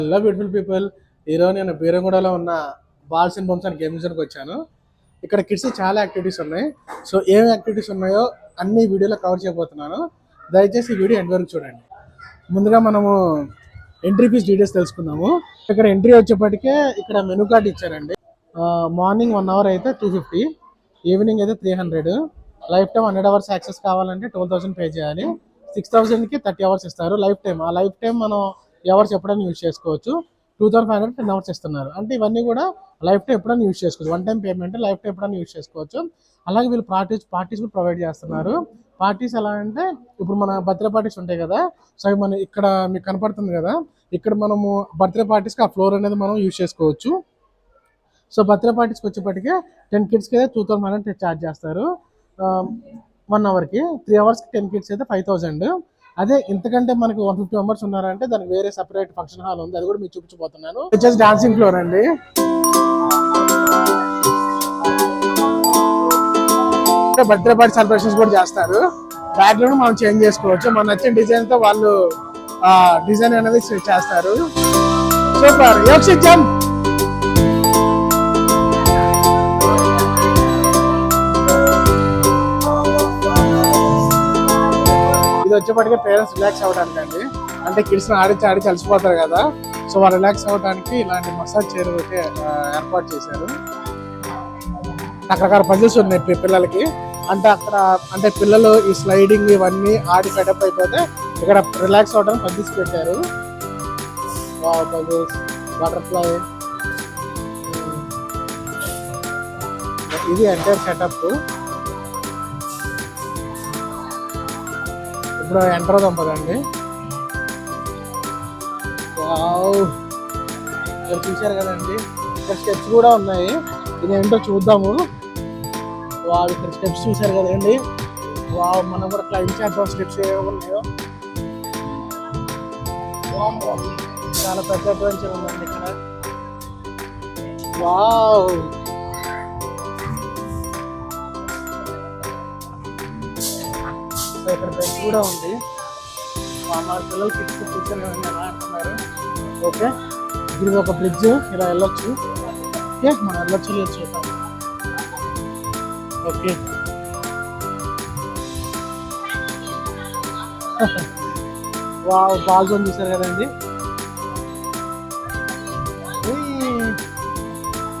Hello beautiful people, ఈరోజు నేను బీరంగూడలో ఉన్న balls and bombs and gaming జోన్కి వచ్చాను. ఇక్కడ కిడ్స్ చాలా యాక్టివిటీస్ ఉన్నాయి. సో ఏం యాక్టివిటీస్ ఉన్నాయో అన్ని వీడియోలో కవర్ చేయబోతున్నాను. దయచేసి ఈ వీడియో ఎండ్ వరకు చూడండి. ముందుగా మనము ఎంట్రీ ఫీజ్ డీటెయిల్స్ తెలుసుకుందాము. ఇక్కడ ఎంట్రీ వచ్చేప్పటికే ఇక్కడ మెనూ కార్డ్ ఇచ్చారండి. మార్నింగ్ 1 అవర్ అయితే 250, ఈవినింగ్ అయితే 300, లైఫ్ టైం 100 అవర్స్ యాక్సెస్ కావాలంటే 12,000 పే చేయాలి. 6,000కి 30 అవర్స్ ఇస్తారు లైఫ్ టైం. ఆ లైఫ్ టైం మనం అవర్స్ ఎప్పుడైనా యూజ్ చేసుకోవచ్చు. 2,500 10 అవర్స్ ఇస్తున్నారు. అంటే ఇవన్నీ కూడా లైఫ్ టైం ఎప్పుడైనా యూజ్ చేసుకోవచ్చు. One time payment, life time ఎప్పుడైనా యూజ్ చేసుకోవచ్చు. అలాగే వీళ్ళు పార్టీస్ కూడా ప్రొవైడ్ చేస్తున్నారు. పార్టీస్ ఎలా అంటే ఇప్పుడు మన బర్త్డే పార్టీస్ ఉంటాయి కదా, సో అవి మన ఇక్కడ మీకు కనపడుతుంది కదా, ఇక్కడ మనము బర్త్డే పార్టీస్కి ఆ ఫ్లోర్ అనేది మనం యూజ్ చేసుకోవచ్చు. సో బర్త్డే పార్టీస్కి వచ్చేప్పటికే 10 కిడ్స్కి అయితే 2,500 ఛార్జ్ చేస్తారు 1 అవర్కి. 3 అవర్స్కి 10 కిడ్స్ అయితే 5,000. అదే ఇంతకంటే మనకు 150 మెంబర్స్ ఉన్నారంటే దానికి వేరే సపరేట్ ఫంక్షన్ హాల్ ఉంది, అది కూడా మీకు చూపించబోతున్నాను. వచ్చేసి డాన్సింగ్ ఫ్లోర్ అండి. బర్త్డే పార్టీ సెలబ్రేషన్స్ కూడా చేస్తారు. బ్యాక్గ్రౌండ్ మనం చేంజ్ చేసుకోవచ్చు, మన నచ్చిన డిజైన్ తో వాళ్ళు డిజైన్ అనేది చేస్తారు. సూపర్. ఇది వచ్చేప్పటికే పేరెంట్స్ రిలాక్స్ అవ్వడానికి అండి. అంటే కిడ్స్ ఆడిచి అలసిపోతారు కదా, సో వాళ్ళు రిలాక్స్ అవ్వడానికి ఇలాంటి మసాజ్ చైర్ అయితే ఏర్పాటు చేశారు. రకరకాల పజిల్స్ ఉన్నాయి పిల్లలకి. అంటే అక్కడ అంటే పిల్లలు ఈ స్లైడింగ్ ఇవన్నీ ఆడి సెటప్ అయిపోతే ఇక్కడ రిలాక్స్ అవ్వడానికి పజిల్స్ పెట్టారు. పజిల్స్, బటర్ఫ్లై, ఇది ఎంటైర్ సెటప్. ఇప్పుడు ఎంటర్ అవుదాం పదండి. ఇక్కడ చూశారు కదండి, ఇక్కడ స్టెప్స్ కూడా ఉన్నాయి. ఇదేంటో చూద్దాము. ఇక్కడ స్టెప్స్ చూశారు కదండి. మనం కూడా క్లైంబ్ చేద్దాం. స్టెప్స్ ఏమో ఉన్నాయో చాలా పెద్ద అడ్వెంచర్ ఉందండి ఇక్కడ. వావ్, ఇక్కడ బెంచ్ కూడా ఉంది. మా పిల్లలు కిడ్స్ కూర్చొని ఎలా అంటున్నారు. ఓకే, ఇది ఒక బ్రిడ్జ్, ఇలా వెళ్ళొచ్చు. ఓకే, మనం వెళ్ళొచ్చు లేదు చూద్దాం. ఓకే, వావ్, బాల్ జోన్ చూసారు కదండి.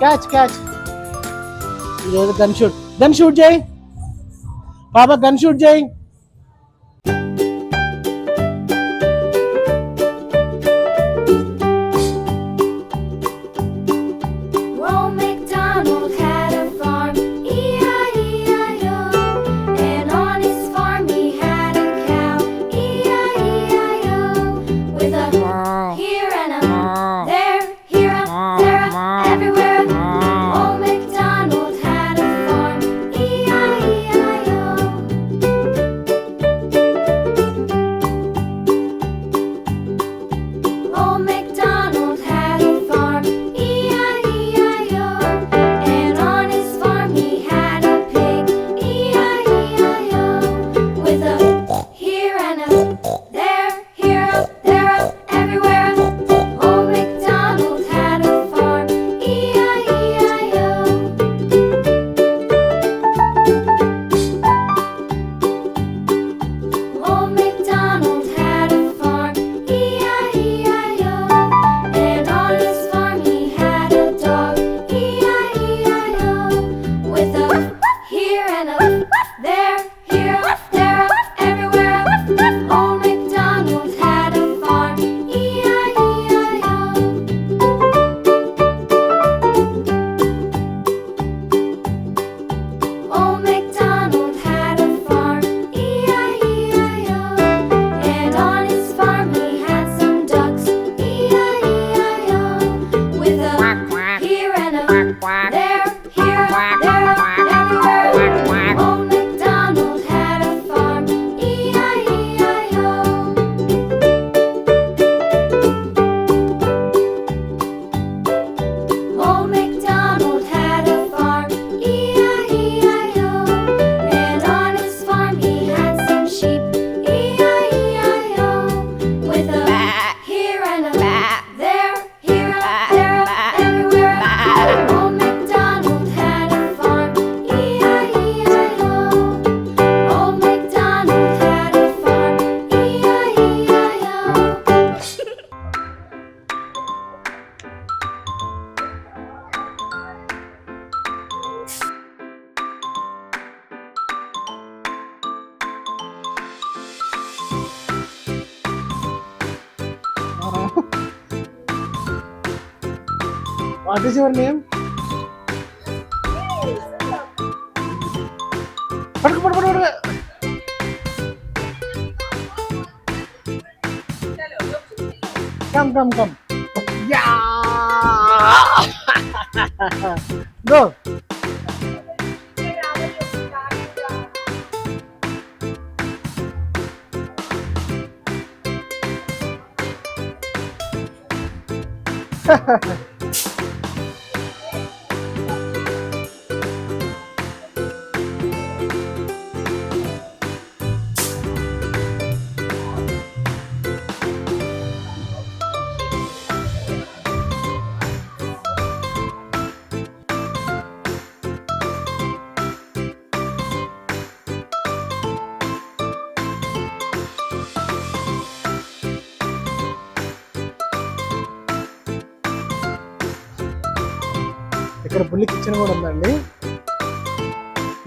క్యాచ్. ఈరోజు గన్ షూట్ చేయి పాపా, గన్ షూట్ చేయి. What is your name? పడుకు పడుకు పడుకు. Come, come, come. Yeah! Go. ఇక్కడ బుల్లి కిచెన్ కూడా ఉందండి.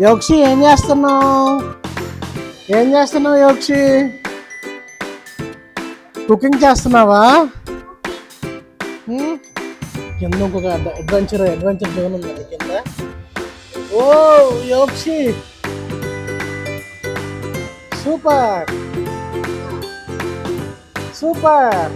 యోక్షి ఏం చేస్తున్నావు యోక్షి? కుకింగ్ చేస్తున్నావా? కింద ఇంకొక అడ్వెంచర్ జోన్ ఉందండి కింద. ఓ యోక్షి సూపర్ సూపర్.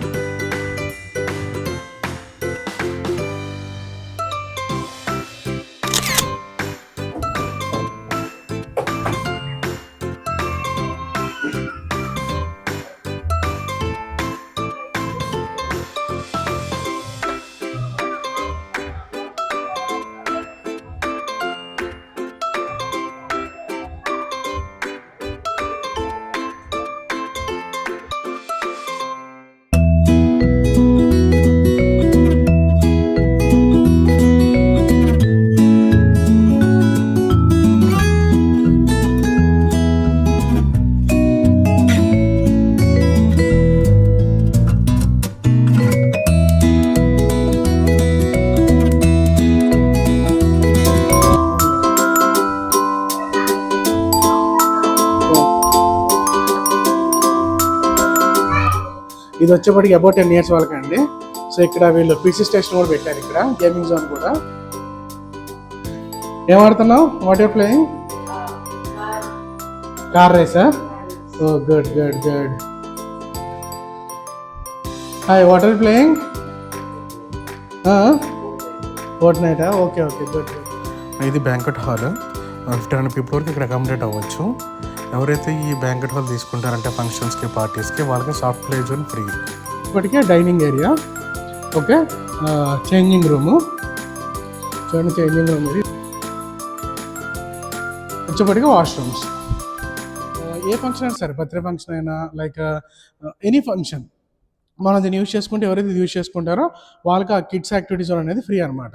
ఇది వచ్చేప్పటికి అబౌట్ 10 years వాళ్ళకండి. సో ఇక్కడ వీళ్ళు పీసీ స్టేషన్ కూడా పెట్టారు, ఇక్కడ గేమింగ్ జోన్ కూడా. ఏం ఆడుతున్నావు? What you're playing? కార్ రేసా? Oh good good good. Hi, what are you playing? Fortnite. Okay okay good good. ఇది బ్యాంకెట్ హాల్. 1500 people వరకు ఇక్కడ అకామిడేట్ అవ్వచ్చు. ఎవరైతే ఈ బ్యాంకెట్ హాల్ తీసుకుంటారంటే ఫంక్షన్స్కి పార్టీస్కి వాళ్ళకి సాఫ్ట్ ప్లే జోన్ ఫ్రీ. ఇప్పటికే dining area, okay, changing room చూడండి, చేంజింగ్ రూమ్ ఇది. వచ్చేప్పటికి వాష్రూమ్స్. ఏ ఫంక్షన్ అయినా సరే, బర్త్డే ఫంక్షన్ అయినా లైక్ ఎనీ ఫంక్షన్ మనం దీన్ని యూజ్ చేసుకుంటే ఎవరైతే యూజ్ చేసుకుంటారో వాళ్ళకి ఆ కిడ్స్ యాక్టివిటీస్ అనేది ఫ్రీ అనమాట.